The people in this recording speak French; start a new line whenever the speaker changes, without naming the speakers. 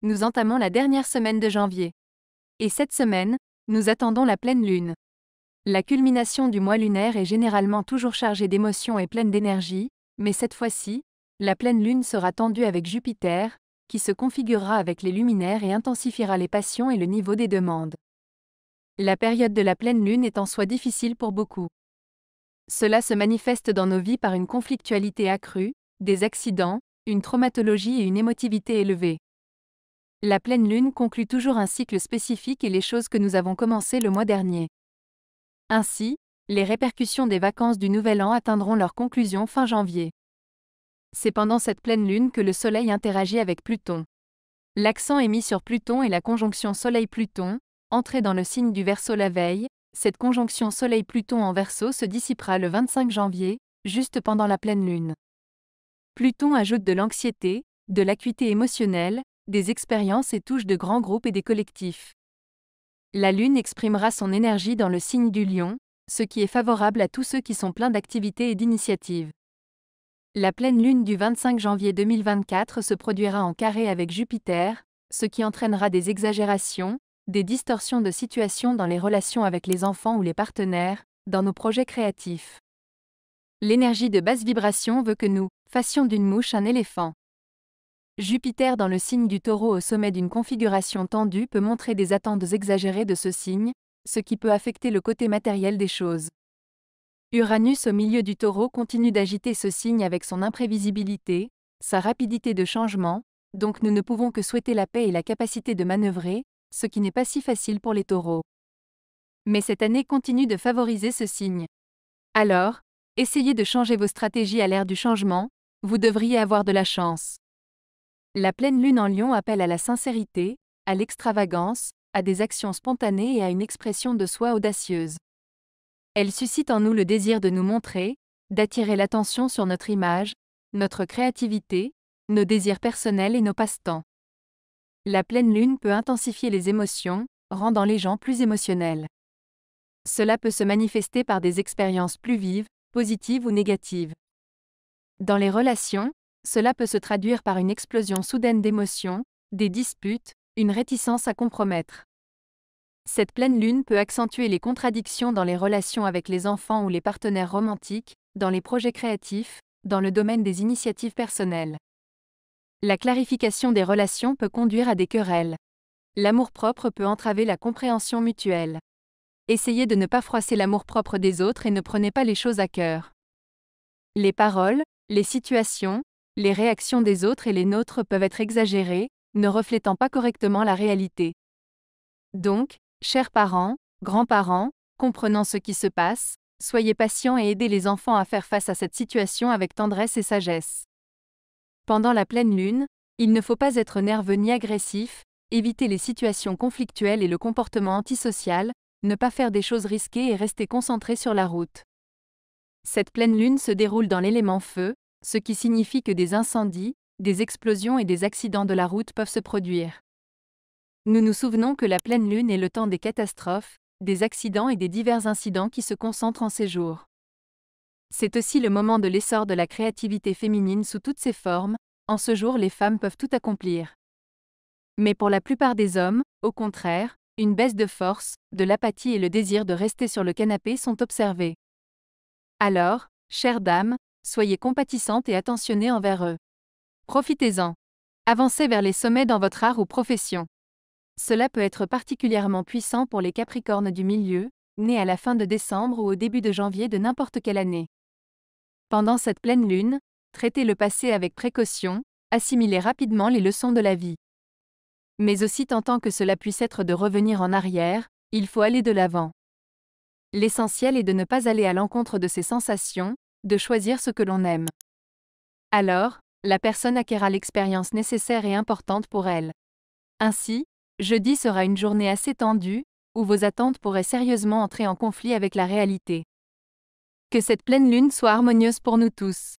nous entamons la dernière semaine de janvier. Et cette semaine, nous attendons la pleine lune. La culmination du mois lunaire est généralement toujours chargée d'émotions et pleine d'énergie, mais cette fois-ci, la pleine lune sera tendue avec Jupiter, qui se configurera avec les luminaires et intensifiera les passions et le niveau des demandes. La période de la pleine lune est en soi difficile pour beaucoup. Cela se manifeste dans nos vies par une conflictualité accrue, des accidents, une traumatologie et une émotivité élevée. La pleine lune conclut toujours un cycle spécifique et les choses que nous avons commencé le mois dernier. Ainsi, les répercussions des vacances du Nouvel An atteindront leur conclusion fin janvier. C'est pendant cette pleine lune que le Soleil interagit avec Pluton. L'accent est mis sur Pluton et la conjonction Soleil-Pluton, entrée dans le signe du Verseau la veille. Cette conjonction Soleil-Pluton en Verseau se dissipera le 25 janvier, juste pendant la pleine lune. Pluton ajoute de l'anxiété, de l'acuité émotionnelle, des expériences et touche de grands groupes et des collectifs. La lune exprimera son énergie dans le signe du Lion, ce qui est favorable à tous ceux qui sont pleins d'activités et d'initiatives. La pleine lune du 25 janvier 2024 se produira en carré avec Jupiter, ce qui entraînera des exagérations, des distorsions de situation dans les relations avec les enfants ou les partenaires, dans nos projets créatifs. L'énergie de basse vibration veut que nous fassions d'une mouche un éléphant. Jupiter dans le signe du Taureau au sommet d'une configuration tendue peut montrer des attentes exagérées de ce signe, ce qui peut affecter le côté matériel des choses. Uranus au milieu du Taureau continue d'agiter ce signe avec son imprévisibilité, sa rapidité de changement, donc nous ne pouvons que souhaiter la paix et la capacité de manœuvrer, ce qui n'est pas si facile pour les taureaux. Mais cette année continue de favoriser ce signe. Alors, essayez de changer vos stratégies à l'ère du changement, vous devriez avoir de la chance. La pleine lune en Lion appelle à la sincérité, à l'extravagance, à des actions spontanées et à une expression de soi audacieuse. Elle suscite en nous le désir de nous montrer, d'attirer l'attention sur notre image, notre créativité, nos désirs personnels et nos passe-temps. La pleine lune peut intensifier les émotions, rendant les gens plus émotionnels. Cela peut se manifester par des expériences plus vives, positives ou négatives. Dans les relations, cela peut se traduire par une explosion soudaine d'émotions, des disputes, une réticence à compromettre. Cette pleine lune peut accentuer les contradictions dans les relations avec les enfants ou les partenaires romantiques, dans les projets créatifs, dans le domaine des initiatives personnelles. La clarification des relations peut conduire à des querelles. L'amour-propre peut entraver la compréhension mutuelle. Essayez de ne pas froisser l'amour-propre des autres et ne prenez pas les choses à cœur. Les paroles, les situations, les réactions des autres et les nôtres peuvent être exagérées, ne reflétant pas correctement la réalité. Donc, chers parents, grands-parents, comprenant ce qui se passe, soyez patients et aidez les enfants à faire face à cette situation avec tendresse et sagesse. Pendant la pleine lune, il ne faut pas être nerveux ni agressif, éviter les situations conflictuelles et le comportement antisocial, ne pas faire des choses risquées et rester concentré sur la route. Cette pleine lune se déroule dans l'élément feu, ce qui signifie que des incendies, des explosions et des accidents de la route peuvent se produire. Nous nous souvenons que la pleine lune est le temps des catastrophes, des accidents et des divers incidents qui se concentrent en ces jours. C'est aussi le moment de l'essor de la créativité féminine sous toutes ses formes, en ce jour les femmes peuvent tout accomplir. Mais pour la plupart des hommes, au contraire, une baisse de force, de l'apathie et le désir de rester sur le canapé sont observés. Alors, chères dames, soyez compatissantes et attentionnées envers eux. Profitez-en. Avancez vers les sommets dans votre art ou profession. Cela peut être particulièrement puissant pour les Capricornes du milieu, nés à la fin de décembre ou au début de janvier de n'importe quelle année. Pendant cette pleine lune, traitez le passé avec précaution, assimilez rapidement les leçons de la vie. Mais aussi tentant que cela puisse être de revenir en arrière, il faut aller de l'avant. L'essentiel est de ne pas aller à l'encontre de ses sensations, de choisir ce que l'on aime. Alors, la personne acquérera l'expérience nécessaire et importante pour elle. Ainsi, jeudi sera une journée assez tendue, où vos attentes pourraient sérieusement entrer en conflit avec la réalité. Que cette pleine lune soit harmonieuse pour nous tous.